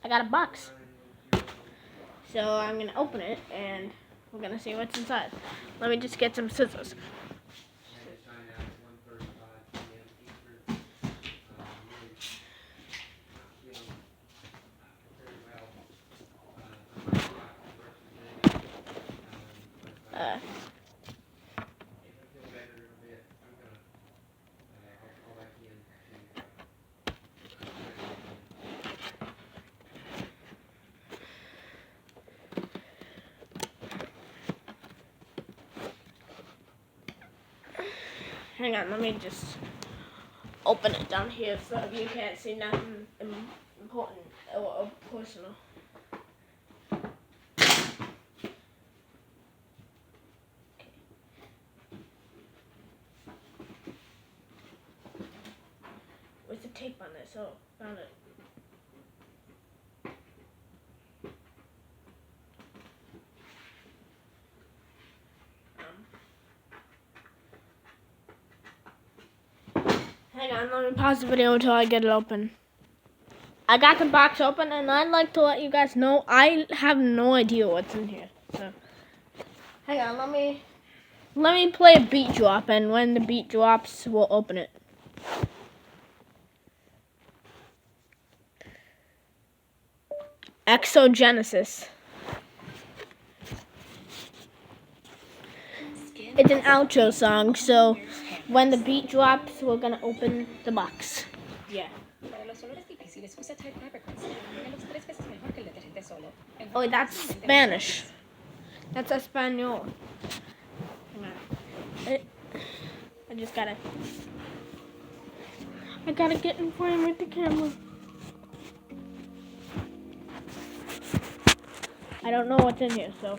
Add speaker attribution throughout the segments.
Speaker 1: I got a box. So I'm gonna open it and we're gonna see what's inside. Let me just get some scissors. Hang on, let me just open it down here so you can't see nothing important or personal. Where's the tape on this? Oh, found it. Hang on, let me pause the video until I get it open. I got the box open and I'd like to let you guys know I have no idea what's in here. So, hang on, let me play a beat drop, and when the beat drops, we'll open it. Exogenesis. It's an outro song, so when the beat drops, we're gonna open the box. Yeah. Oh, that's Spanish. That's Espanol. I just gotta get in frame with the camera. I don't know what's in here, so.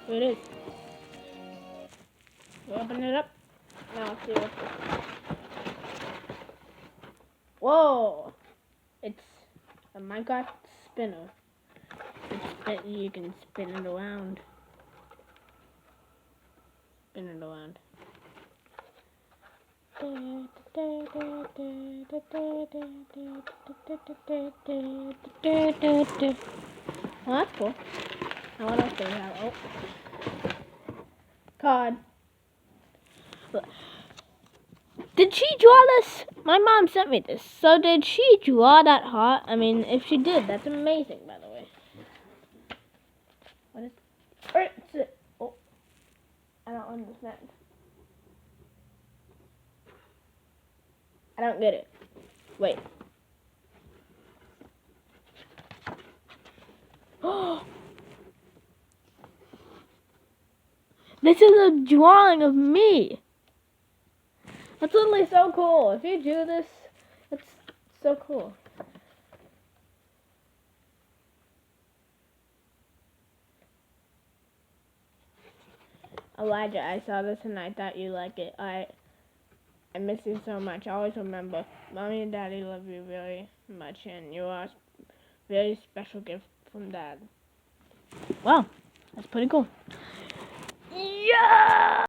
Speaker 1: Here it is. We open it up. Now let's see what's this. Whoa! It's a Minecraft spinner. You can spin it around. Spin it around. Oh, that's cool. Now what else do we have? Oh. Card. Did she draw this? My mom sent me this. So did she draw that heart? I mean, if she did, that's amazing, by the way. What is it? Oh. I don't understand. I don't get it. Wait. Oh. This is a drawing of me. That's literally so cool. If you do this, it's so cool. Elijah, I saw this and I thought you like it. I miss you so much. Always remember, Mommy and Daddy love you very much, and you are a very special gift from Dad. Wow, that's pretty cool. Yeah!